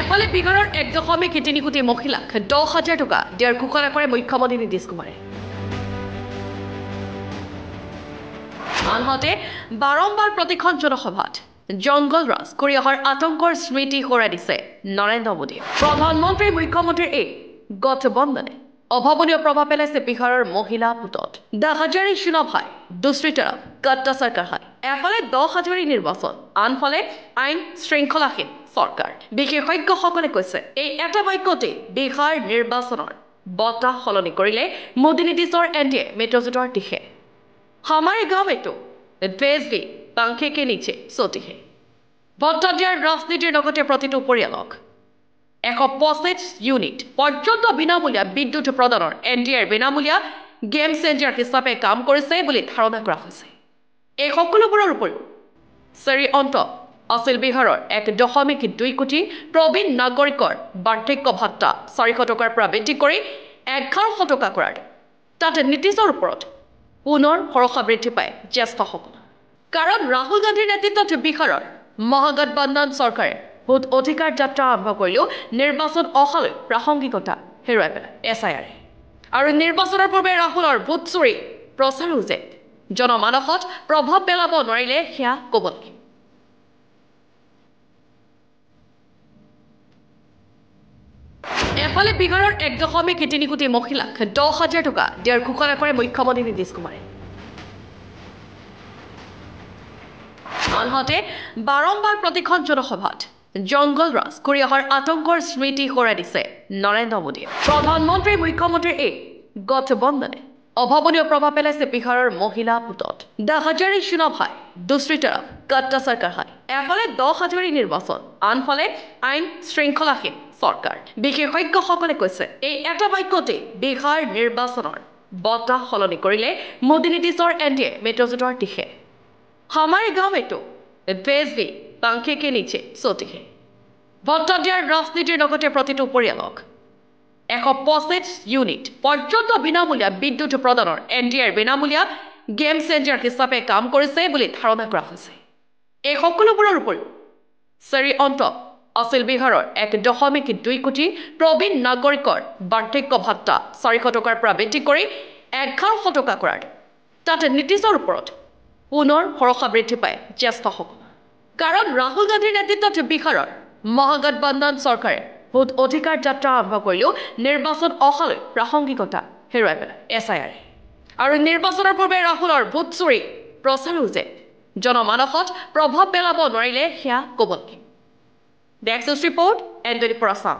এফালে বিহাৰৰ 1.3 কোটি মহিলাক 10,000 টকা দিয়াৰ ঘোষণা কৰে মুখ্যমন্ত্ৰী নীতিশ কুমাৰে। আনহাতে বাৰম্বাৰ প্ৰতিখন জনসভাত জংগল ৰাজ কৰি অহাৰ আতংকৰ স্মৃতি সোঁৱৰাই দিছে নৰেন্দ্ৰ মোদীয়ে। প্ৰধানমন্ত্ৰী মুখ্যমন্ত্ৰীৰ এই গঠবন্ধনে অভাৱনীয় প্ৰভাৱ পেলাইছে বিহাৰৰ মহিলা পুতত। দ্য হাজাৰী চুনাভ হাই, দুসৰি তৰফ কট্টা চৰকাৰ হাই। এফালে 10,000 নিৰ্বাচন, আনফালে আইন শৃংখলাহীন চৰকাৰ। বিশেষজ্ঞসকলে কৈছে এই এটা বাক্যতে বিহাৰ নিৰ্বাচনৰ বতাহ সলনি কৰিলে মোদী নীতিশৰ এনডিএ মিত্ৰজোঁটৰ দিশে। हमारे गांव में तो द्वेष भी पंखे के नीचे सोती है। ভট্টাচাৰ্যৰ ৰাজনীতিৰ লগতে প্ৰতিটো পৰিয়ালক 125 ইউনিট পৰ্যন্ত বিনামূলীয়া বিদ্যুৎ প্ৰদানৰ এনডিএৰ বিনামূলীয়া গেম চেঞ্জাৰ হিচাপে কাম কৰিছে বুলি ধাৰণা কৰা হৈছে। এই সকলোবোৰৰ উপৰিও চেৰি অন্ত আছিল বিহাৰৰ 1.2 কোটি প্ৰবীণ নাগৰিকৰ বাৰ্ধক্য ভাত্তা 400 টকাৰ পৰা বৃদ্ধি কৰি 1100 টকা কৰাৰ তাতে নীতিশৰ ওপৰত পুনৰ ভৰসা বৃদ্ধি পায় জ্যেষ্ঠসকল। কাৰণ ৰাহুল গান্ধীৰ নেতৃত্বত বিহাৰৰ মহাগঠবন্ধন চৰকাৰে ভোট অধিকাৰ যাত্ৰা আৰম্ভ কৰিলেও নিৰ্বাচন অহালৈ প্ৰাসংগিকতা হেৰুৱাই পেলায় SIR। আৰু নিৰ্বাচনৰ পূৰ্বে ৰাহুলৰ ভোট চুৰি প্ৰচাৰো যে জনমানসত প্ৰভাৱ পেলাব নোৱাৰিলে সেয়া ক'ব লাগে। এফালে বিহাৰৰ 1.3 কোটি মহিলাক 10,000 টকা দিয়াৰ ঘোষণা কৰে মুখ্যমন্ত্ৰী নীতিশ কুমাৰে। আনহাতে বাৰম্বাৰ প্ৰতিখন জনসভাত জংগল ৰাজ কৰি অহাৰ আতংকৰ স্মৃতি সোঁৱৰাই দিছে নৰেন্দ্ৰ মোদীয়ে। প্ৰধানমন্ত্ৰী মুখ্যমন্ত্ৰীৰ এই গঠবন্ধনে অভাৱনীয় প্ৰভাৱ পেলাইছে বিহাৰৰ মহিলা পুতত। দ্য হাজাৰী চুনাভ হাই, দুসৰি তৰফ কট্টা চৰকাৰ হাই। এফালে 10,000 নিৰ্বাচন, আনফালে আইন শৃংখলাহীন চৰকাৰ। বিশেষজ্ঞসকলে কৈছে এই এটা বাক্যতে বিহাৰ নিৰ্বাচনৰ বতাহ সলনি কৰিলে মোদী নীতিশৰ এনডিএ মিত্ৰজোঁটৰ দিশে। हमारे गांव में तो द्वेष भी पंखे के नीचे सोती है। ভট্টাচাৰ্যৰ ৰাজনীতিৰ লগতে প্ৰতিটো পৰিয়ালক 125 ইউনিট পৰ্যন্ত বিনামূলীয়া বিদ্যুৎ প্ৰদানৰ এনডিএৰ বিনামূলীয়া গেম চেঞ্জাৰ হিচাপে কাম কৰিছে বুলি ধাৰণা কৰা হৈছে। এই সকলোবোৰৰ উপৰিও চেৰি অন্ত আছিল বিহাৰৰ 1.2 কোটি প্ৰবীণ নাগৰিকৰ বাৰ্ধক্য ভাত্তা 400 টকাৰ পৰা বৃদ্ধি কৰি 1100 টকা কৰাৰ তাতে নীতিশৰ ওপৰত পুনৰ ভৰসা বৃদ্ধি পায় জ্যেষ্ঠসকল। কাৰণ ৰাহুল গান্ধীৰ নেতৃত্বত বিহাৰৰ মহাগঠবন্ধন চৰকাৰে ভোট অধিকাৰ যাত্ৰা আৰম্ভ কৰিলেও নিৰ্বাচন অহালৈ প্ৰাসংগিকতা হেৰুৱাই পেলায় SIR। আৰু নিৰ্বাচনৰ পূৰ্বে ৰাহুলৰ ভোট চুৰি প্ৰচাৰো যে জনমানসত প্ৰভাৱ পেলাব নোৱাৰিলে সেয়া ক'ব লাগে। ডেস্ক ৰিপৰ্ট NDTV পৰা আছাম।